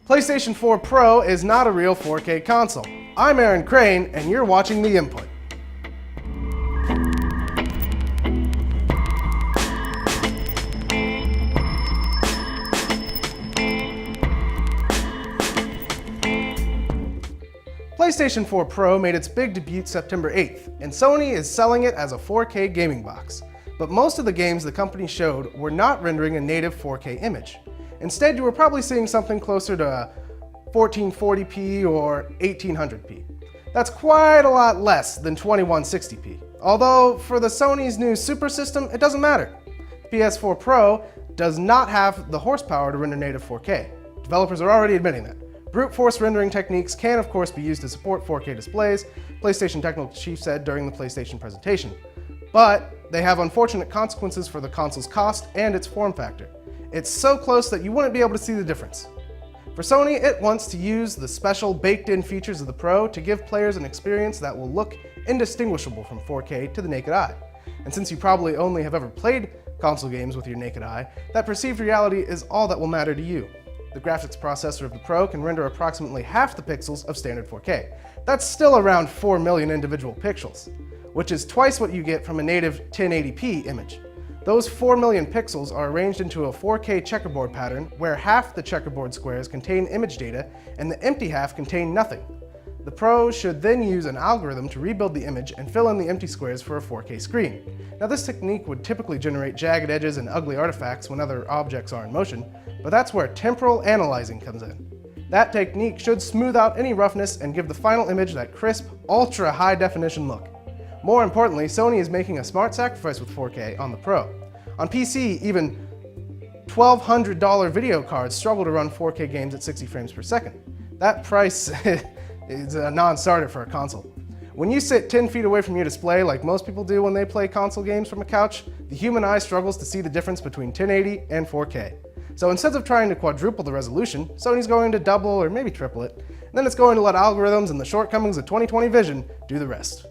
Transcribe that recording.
PlayStation 4 Pro is not a real 4K console. I'm Aaron Crane, and you're watching The Input. PlayStation 4 Pro made its big debut September 8th, and Sony is selling it as a 4K gaming box. But most of the games the company showed were not rendering a native 4K image. Instead, you were probably seeing something closer to 1440p or 1800p. That's quite a lot less than 2160p. Although, for the Sony's new Super system, it doesn't matter. The PS4 Pro does not have the horsepower to render native 4K. Developers are already admitting that. Brute force rendering techniques can of course be used to support 4K displays, PlayStation technical chief said during the PlayStation presentation. But they have unfortunate consequences for the console's cost and its form factor. It's so close that you wouldn't be able to see the difference. For Sony, it wants to use the special baked-in features of the Pro to give players an experience that will look indistinguishable from 4K to the naked eye. And since you probably only have ever played console games with your naked eye, that perceived reality is all that will matter to you. The graphics processor of the Pro can render approximately half the pixels of standard 4K. That's still around 4 million individual pixels, which is twice what you get from a native 1080p image. Those 4 million pixels are arranged into a 4K checkerboard pattern where half the checkerboard squares contain image data and the empty half contain nothing. The Pro should then use an algorithm to rebuild the image and fill in the empty squares for a 4K screen. Now this technique would typically generate jagged edges and ugly artifacts when other objects are in motion, but that's where temporal analyzing comes in. That technique should smooth out any roughness and give the final image that crisp, ultra high definition look. More importantly, Sony is making a smart sacrifice with 4K on the Pro. On PC, even $1,200 video cards struggle to run 4K games at 60 frames per second. That price is a non-starter for a console. When you sit 10 feet away from your display like most people do when they play console games from a couch, the human eye struggles to see the difference between 1080 and 4K. So instead of trying to quadruple the resolution, Sony's going to double or maybe triple it, and then it's going to let algorithms and the shortcomings of 20/20 vision do the rest.